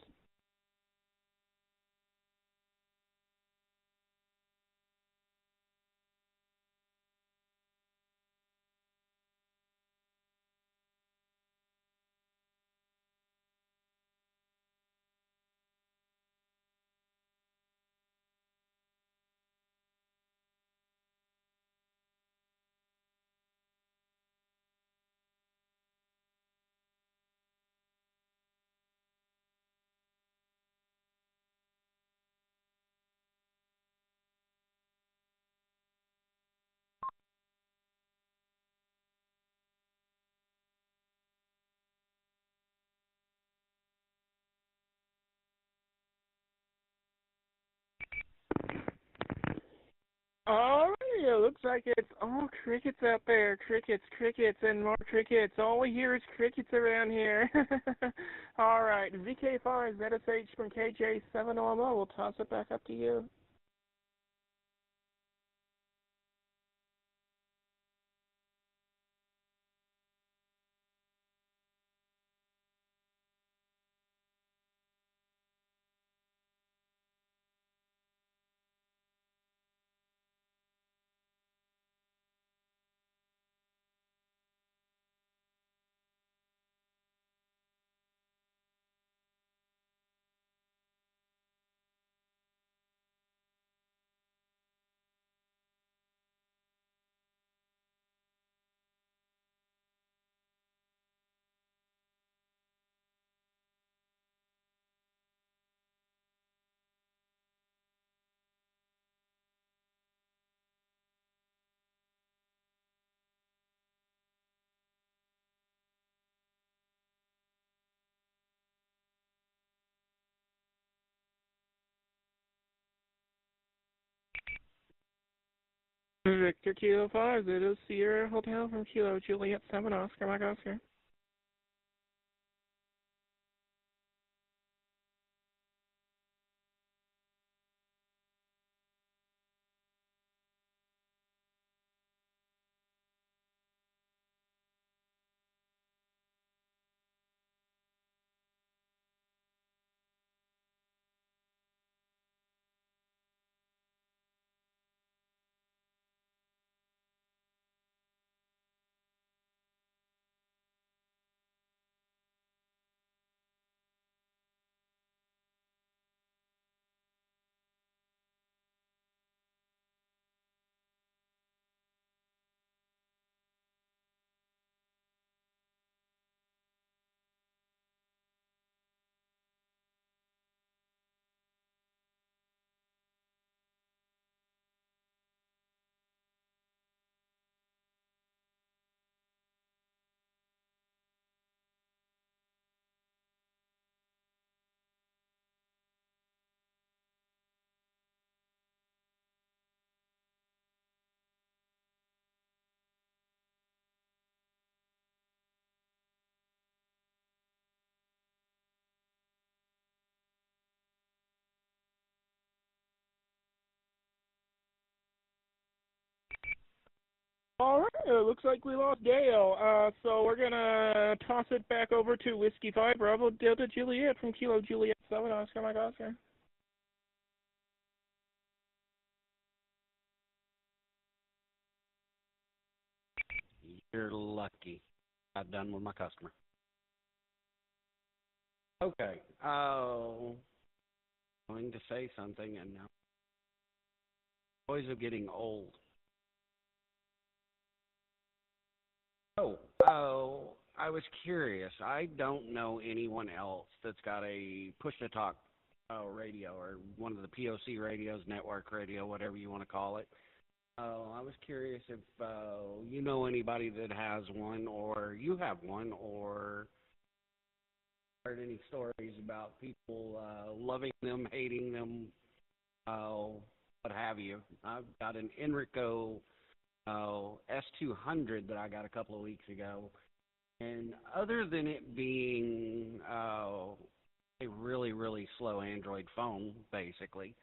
Alright, it looks like it's all crickets out there. Crickets, crickets, and more crickets. All we hear is crickets around here. Alright, VK5 ZSH from KJ7OMO. We'll toss it back up to you. Victor Kilo 5, it is Sierra Hotel from Kilo Juliet 7 Oscar Mike Oscar. All right, it looks like we lost Dale. So we're gonna toss it back over to Whiskey 5 Bravo Delta Juliet from Kilo Juliet 7 Oscar Mike Oscar. You're lucky. I'm done with my customer. Okay. Oh, going to say something, and now boys are getting old. Oh, I was curious. I don't know anyone else that's got a push-to-talk radio or one of the POC radios, network radio, whatever you want to call it. I was curious if you know anybody that has one, or you have one, or heard any stories about people loving them, hating them, what have you. I've got an Enrico S200 that I got a couple of weeks ago, and other than it being a really, really slow Android phone, basically,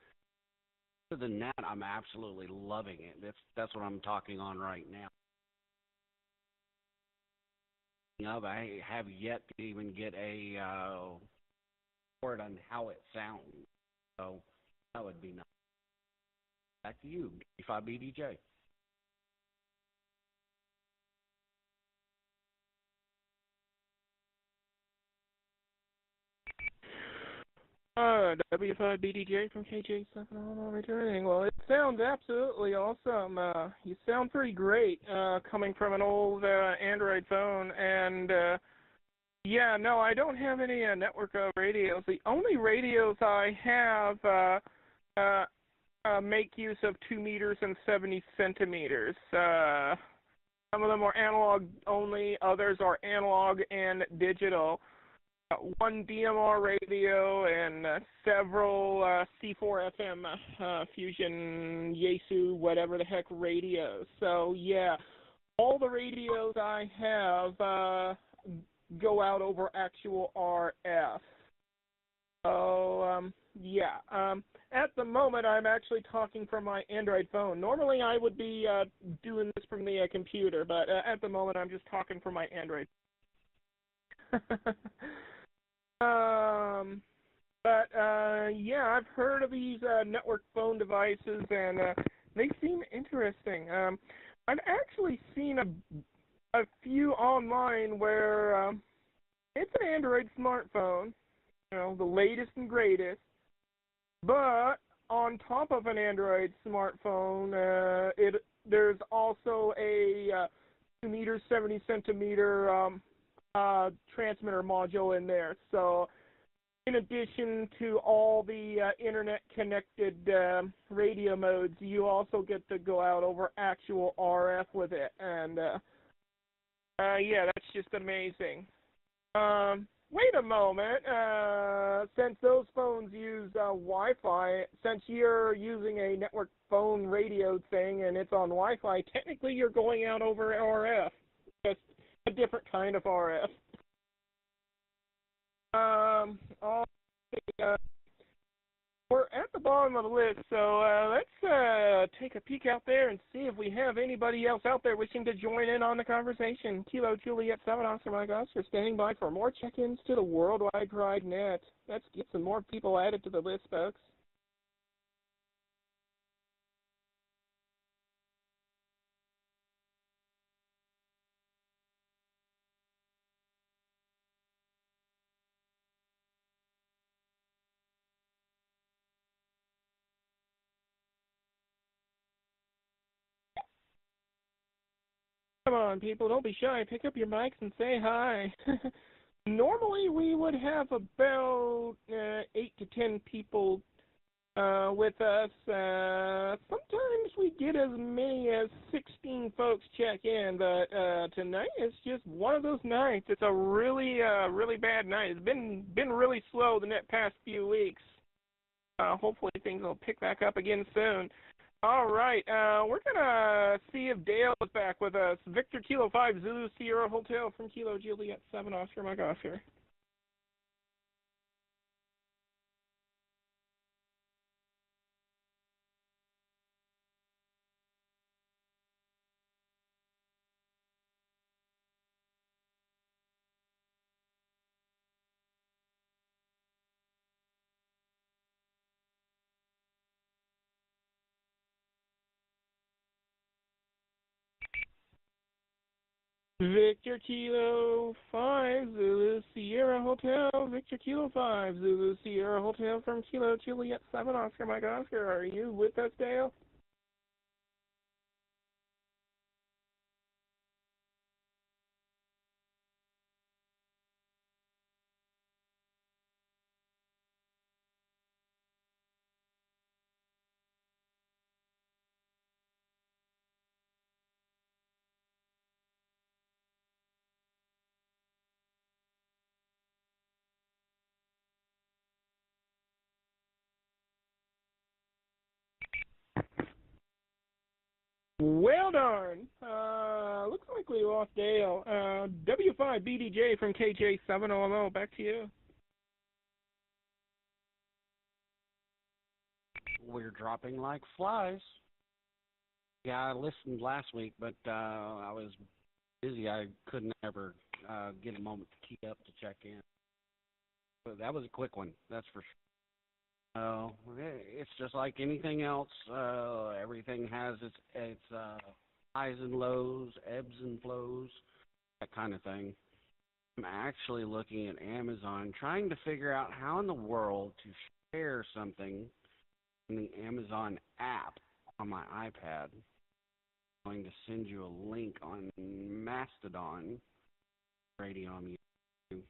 other than that, I'm absolutely loving it. That's what I'm talking on right now. I have yet to even get a word on how it sounds, so that would be nice. Back to you, B5BDJ. W5BDJ from KJ7 returning. Well, it sounds absolutely awesome. You sound pretty great coming from an old Android phone. And, yeah, no, I don't have any network radios. The only radios I have make use of 2 meters and 70 centimeters. Some of them are analog only, others are analog and digital. One DMR radio and several C4 FM Fusion, Yaesu, whatever the heck radios. So yeah, all the radios I have go out over actual RF. So yeah, at the moment I'm actually talking from my Android phone. Normally I would be doing this from the computer, but at the moment I'm just talking from my Android. Yeah, I've heard of these network phone devices, and they seem interesting. I've actually seen a few online where it's an Android smartphone, you know, the latest and greatest, but on top of an Android smartphone, there's also a 2 meter, 70 centimeter transmitter module in there. So in addition to all the internet-connected radio modes, you also get to go out over actual RF with it. And yeah, that's just amazing. Wait a moment. Since those phones use Wi-Fi, since you're using a network phone radio thing and it's on Wi-Fi, technically you're going out over RF. Just a different kind of RF. We're at the bottom of the list, so let's take a peek out there and see if we have anybody else out there wishing to join in on the conversation. Kilo Juliet 7 Oscar Mike Oscar standing by for more check-ins to the Worldwide Pride Net. Let's get some more people added to the list, folks. Come on, people, don't be shy. Pick up your mics and say hi. Normally, we would have about 8 to 10 people with us. Sometimes we get as many as 16 folks check in, but tonight it's just one of those nights. It's a really, really bad night. It's been really slow the past few weeks. Hopefully things will pick back up again soon. All right, we're going to see if Dale is back with us. Victor Kilo 5 Zulu Sierra Hotel from Kilo Juliet 7 Oscar Mike Oscar. Victor Kilo 5 Zulu Sierra Hotel. Victor Kilo 5 Zulu Sierra Hotel from Kilo Juliet 7 Oscar Mike Oscar. Are you with us, Dale? Well darn. Looks like we lost Dale. W5BDJ from KJ7OMO. Back to you. We're dropping like flies. Yeah, I listened last week, but I was busy. I couldn't ever get a moment to key up to check in. But that was a quick one, that's for sure. It's just like anything else. Everything has its highs and lows, ebbs and flows, that kind of thing. I'm actually looking at Amazon, trying to figure out how in the world to share something in the Amazon app on my iPad. I'm going to send you a link on Mastodon radio on YouTube.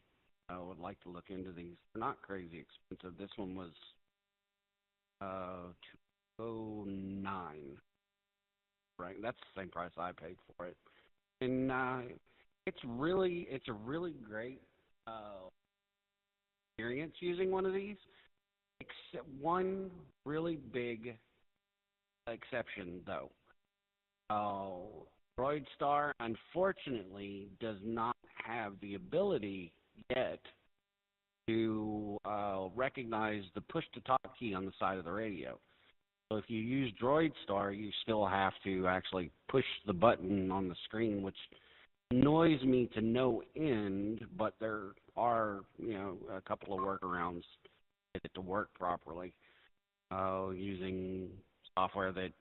I would like to look into these. They're not crazy expensive. This one was $209. Right, that's the same price I paid for it, and it's a really great experience using one of these. Except one really big exception, though. DroidStar, unfortunately, does not have the ability yet to recognize the push-to-talk key on the side of the radio. So if you use DroidStar, you still have to actually push the button on the screen, which annoys me to no end, but there are, a couple of workarounds to get it to work properly. Using software that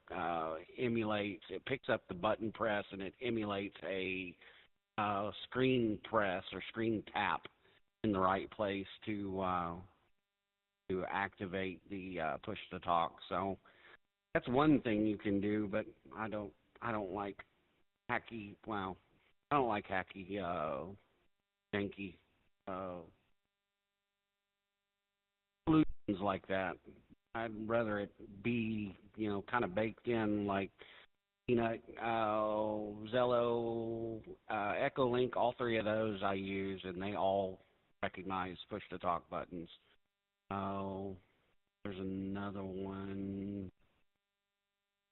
emulates, it picks up the button press and it emulates a screen press or screen tap in the right place to activate the push to talk. So that's one thing you can do, but I don't like hacky. Well, I don't like hacky, janky solutions like that. I'd rather it be, kind of baked in, like Peanut, Zello, Echolink. All three of those I use, and they all recognize push-to-talk buttons. There's another one.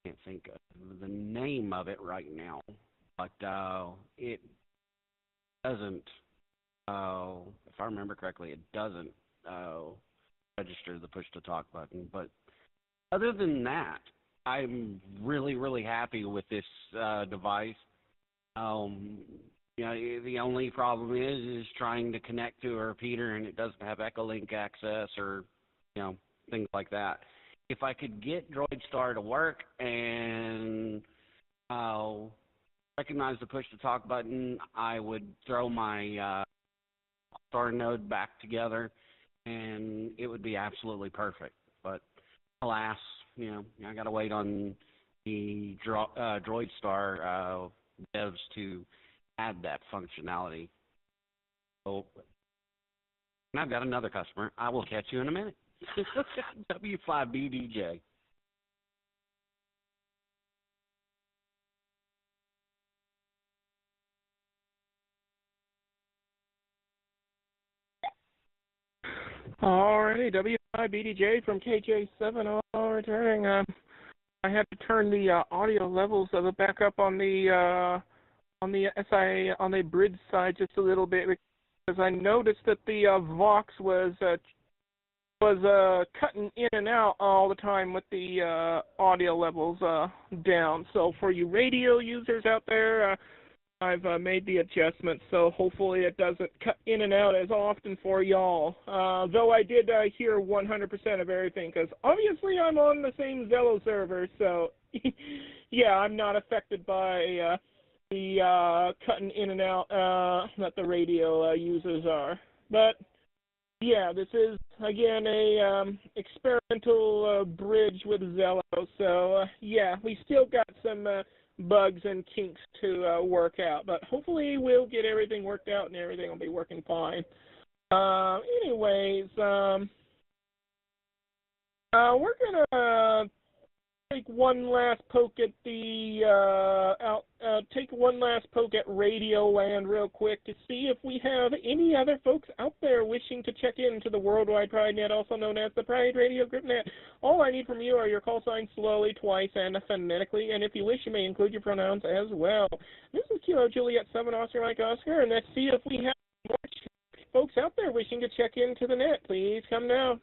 I can't think of the name of it right now, but it doesn't. If I remember correctly, it doesn't register the push-to-talk button. But other than that, I'm really, really happy with this device. The only problem is trying to connect to a repeater, and it doesn't have Echolink access or, things like that. If I could get DroidStar to work and recognize the push-to-talk button, I would throw my Star node back together, and it would be absolutely perfect. But alas, I got to wait on the DroidStar devs to add that functionality. So, and I've got another customer. I will catch you in a minute. W5BDJ. Alrighty, W5BDJ from KJ7 returning. I had to turn the audio levels of it back up on the bridge side just a little bit because I noticed that the Vox was cutting in and out all the time with the audio levels down. So for you radio users out there, I've made the adjustment, so hopefully it doesn't cut in and out as often for y'all. Though I did hear 100% of everything, because obviously I'm on the same Zello server, so yeah, I'm not affected by cutting in and out that the radio users are. But yeah, this is again a experimental bridge with Zello. So yeah, we still got some bugs and kinks to work out, but hopefully we'll get everything worked out and everything will be working fine. Anyways, we're gonna take one last poke at Radioland real quick to see if we have any other folks out there wishing to check into the Worldwide Pride Net, also known as the Pride Radio Group Net. All I need from you are your call signs slowly, twice, and phonetically, and if you wish, you may include your pronouns as well. This is Kilo Juliet 7 Oscar Mike Oscar, and let's see if we have more folks out there wishing to check into the net. Please come now.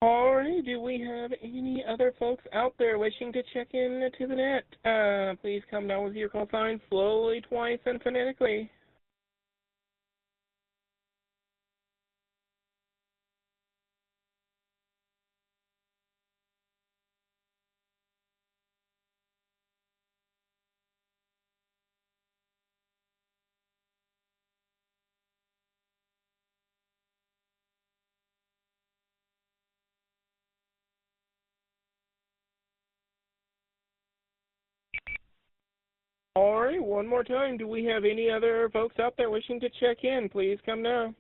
Alrighty, do we have any other folks out there wishing to check in to the net? Please come down with your call sign slowly, twice, and phonetically. Alright, one more time. Do we have any other folks out there wishing to check in? Please come now.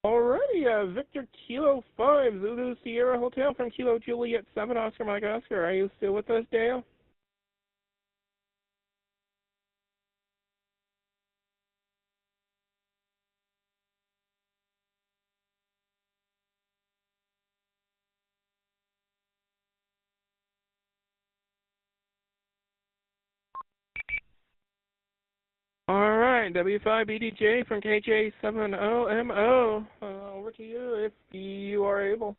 Alrighty, Victor Kilo 5, Zulu Sierra Hotel from Kilo Juliet 7, Oscar Mike Oscar. Are you still with us, Dale? Alright, W5BDJ from KJ70MO. Over to you if you are able.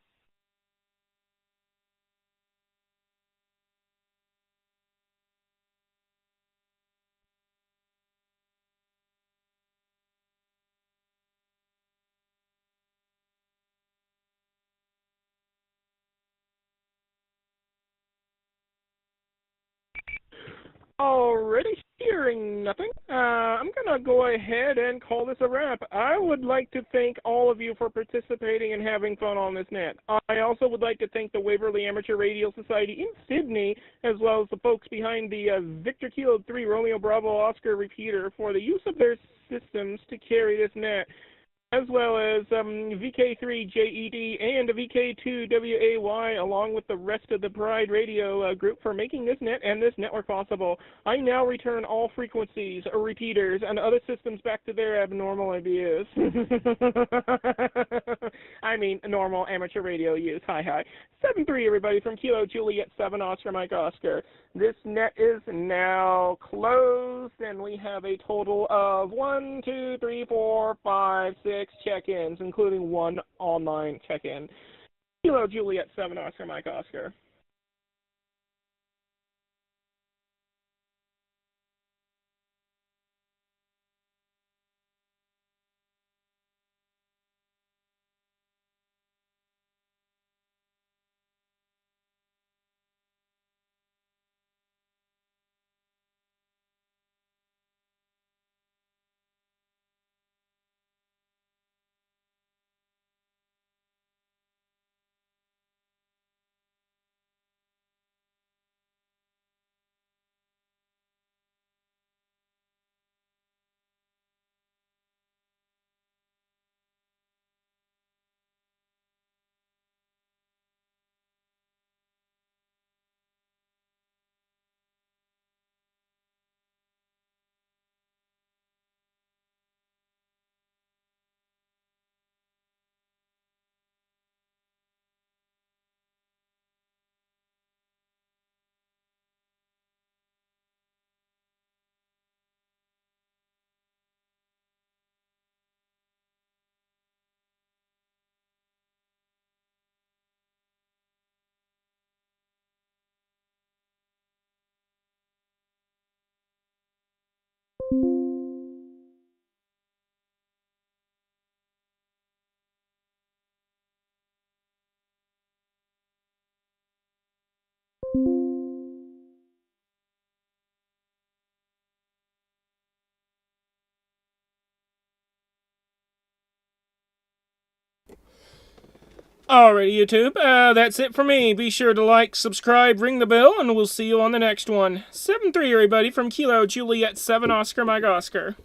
Already hearing nothing, I'm going to go ahead and call this a wrap. I would like to thank all of you for participating and having fun on this net. I also would like to thank the Waverly Amateur Radio Society in Sydney, as well as the folks behind the Victor Kilo 3 Romeo Bravo Oscar repeater for the use of their systems to carry this net, as well as VK3JED and VK2WAY, along with the rest of the Pride Radio group for making this net and this network possible. I now return all frequencies, repeaters, and other systems back to their abnormal abuse. I mean, normal amateur radio use. Hi. 7-3, everybody, from Kilo Juliet 7, Oscar Mike Oscar. This net is now closed, and we have a total of 1, 2, 3, 4, 5, 6 check-ins, including one online check-in. Kilo Juliet 7, Oscar Mike Oscar. Alrighty, YouTube, that's it for me. Be sure to like, subscribe, ring the bell, and we'll see you on the next one. 7-3, everybody, from Kilo Juliet 7 Oscar Mike Oscar.